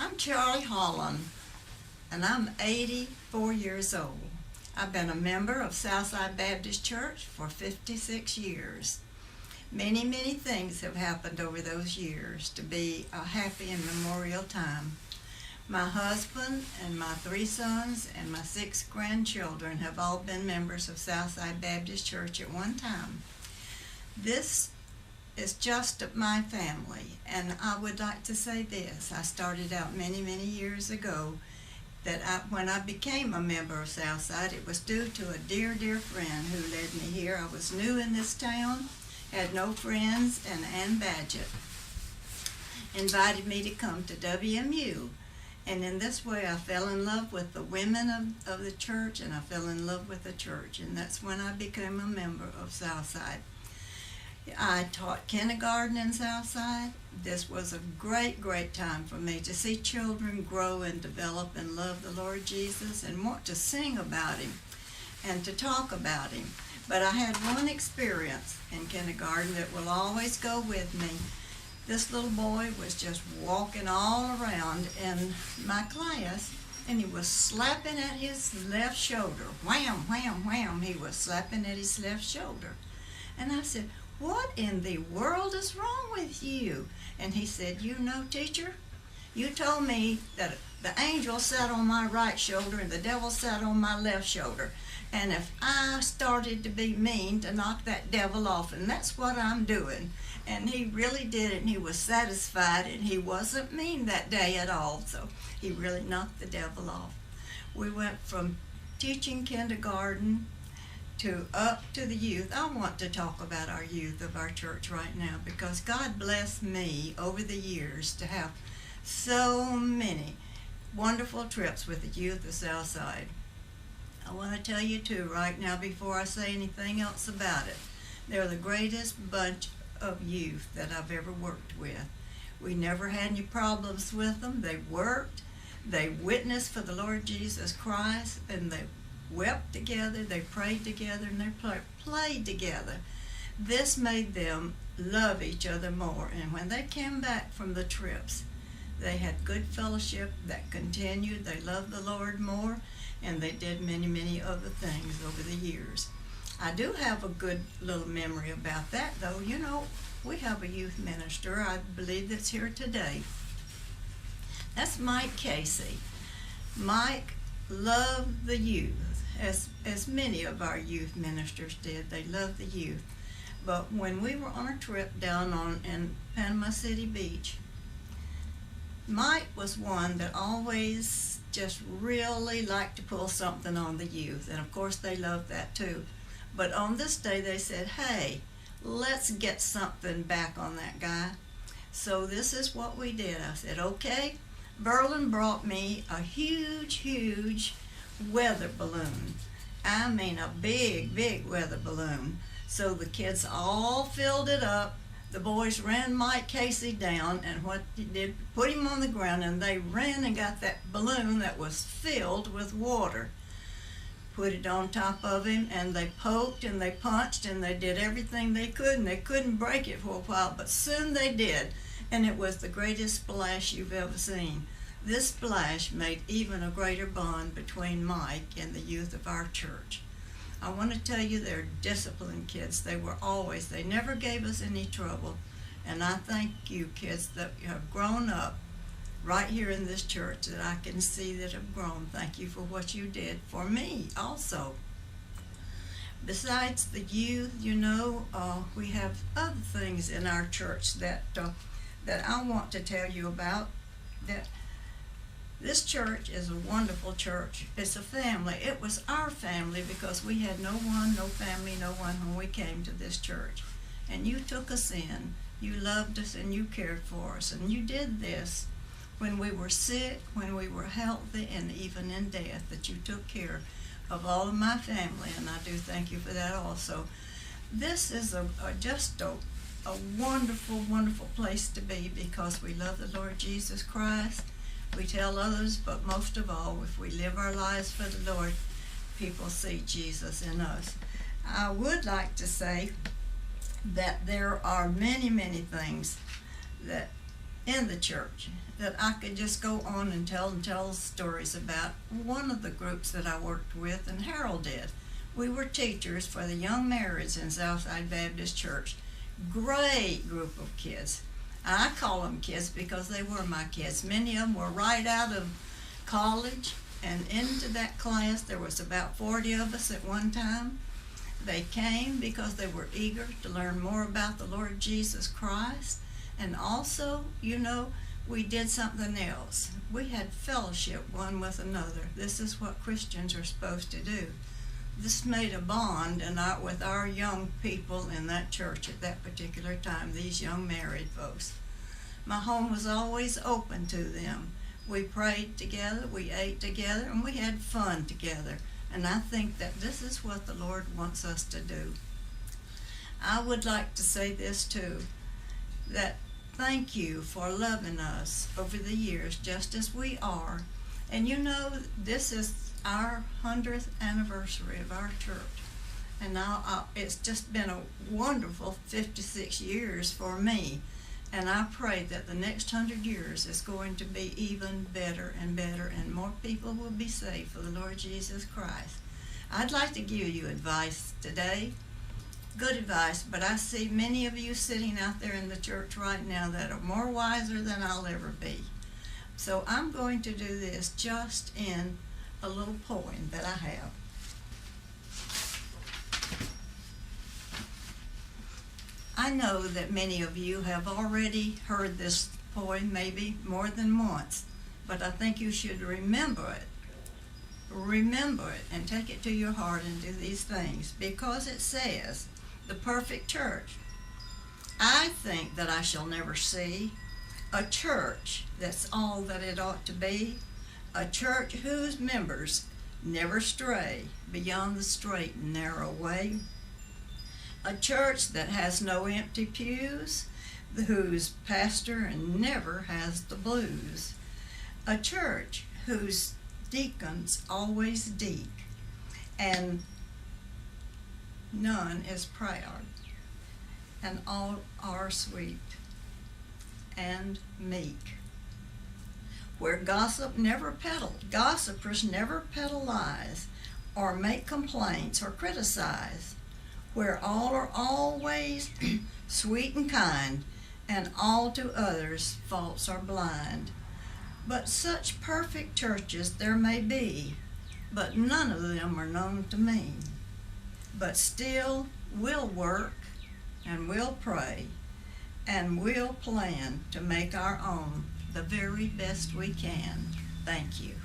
I'm Charlie Holland, and I'm 84 years old. I've been a member of Southside Baptist Church for 56 years. Many, many things have happened over those years to be a happy and memorial time. My husband and my 3 sons and my 6 grandchildren have all been members of Southside Baptist Church at one time. This is just my family, and I would like to say this. I started out many, many years ago that when I became a member of Southside, it was due to a dear, dear friend who led me here. I was new in this town, had no friends, and Ann Badgett invited me to come to WMU. And in this way, I fell in love with the women of the church, and I fell in love with the church, and that's when I became a member of Southside. I taught kindergarten in Southside. This was a great, great time for me to see children grow and develop and love the Lord Jesus and want to sing about Him and to talk about Him. But I had one experience in kindergarten that will always go with me. This little boy was just walking all around in my class, and he was slapping at his left shoulder. Wham, wham, wham, he was slapping at his left shoulder. And I said, "What in the world is wrong with you?" And he said, "You know, teacher, you told me that the angel sat on my right shoulder and the devil sat on my left shoulder. And if I started to be mean, to knock that devil off, and that's what I'm doing." And he really did it, and he was satisfied, and he wasn't mean that day at all, so he really knocked the devil off. We went from teaching kindergarten to up to the youth. I want to talk about our youth of our church right now, because God blessed me over the years to have so many wonderful trips with the youth of Southside. I want to tell you too right now, before I say anything else about it, they're the greatest bunch of youth that I've ever worked with. We never had any problems with them. They worked, they witnessed for the Lord Jesus Christ, and they wept together, they prayed together, and they played together. This made them love each other more, and when they came back from the trips, they had good fellowship that continued. They loved the Lord more, and they did many, many other things over the years. I do have a good little memory about that, though. You know, we have a youth minister, I believe, that's here today. That's Mike Casey. Mike loved the youth, as many of our youth ministers did. They loved the youth. But when we were on a trip down in Panama City Beach, Mike was one that always just really liked to pull something on the youth, and of course they loved that too. But on this day they said, "Hey, let's get something back on that guy." So this is what we did. I said, "Okay." Berlin brought me a huge, huge weather balloon. I mean a big, big weather balloon. So the kids all filled it up. The boys ran Mike Casey down, and what they did, put him on the ground, and they ran and got that balloon that was filled with water. Put it on top of him, and they poked and they punched and they did everything they could, and they couldn't break it for a while, but soon they did, and it was the greatest splash you've ever seen. This splash made even a greater bond between Mike and the youth of our church. I want to tell you, they're disciplined kids. They never gave us any trouble, and I thank you kids that have grown up right here in this church, that I can see that have grown. Thank you for what you did for me also. Besides the youth, you know, we have other things in our church that I want to tell you about. That this church is a wonderful church. It's a family. It was our family, because we had no family, no one when we came to this church. And you took us in. You loved us and you cared for us. And you did this when we were sick, when we were healthy, and even in death, that you took care of all of my family, and I do thank you for that also. This is just a wonderful, wonderful place to be, because we love the Lord Jesus Christ. We tell others, but most of all, if we live our lives for the Lord, people see Jesus in us. I would like to say that there are many, many things that in the church that I could just go on and tell stories about. One of the groups that I worked with, and Harold did, we were teachers for the young marrieds in Southside Baptist Church. Great group of kids. I call them kids because they were my kids. Many of them were right out of college and into that class. There was about 40 of us at one time. They came because they were eager to learn more about the Lord Jesus Christ. And also, we did something else. We had fellowship one with another. This is what Christians are supposed to do. This made a bond with our young people in that church at that particular time, these young married folks. My home was always open to them. We prayed together, we ate together, and we had fun together. And I think that this is what the Lord wants us to do. I would like to say this too, that thank you for loving us over the years just as we are. And this is our 100th anniversary of our church. And now it's just been a wonderful 56 years for me. And I pray that the next 100 years is going to be even better and better, and more people will be saved for the Lord Jesus Christ. I'd like to give you advice today, good advice, but I see many of you sitting out there in the church right now that are more wiser than I'll ever be. So I'm going to do this just in a little poem that I have. I know that many of you have already heard this poem maybe more than once, but I think you should remember it. Remember it and take it to your heart and do these things, because it says, the perfect church. I think that I shall never see a church that's all that it ought to be, a church whose members never stray beyond the straight and narrow way, a church that has no empty pews, whose pastor never has the blues, a church whose deacons always deek, and none is proud, and all are sweet and meek, where gossipers never peddle lies, or make complaints or criticize, where all are always sweet and kind, and all to others' faults are blind. But such perfect churches there may be, but none of them are known to me. But still we'll work, and we'll pray, and we'll plan to make our own the very best we can. Thank you.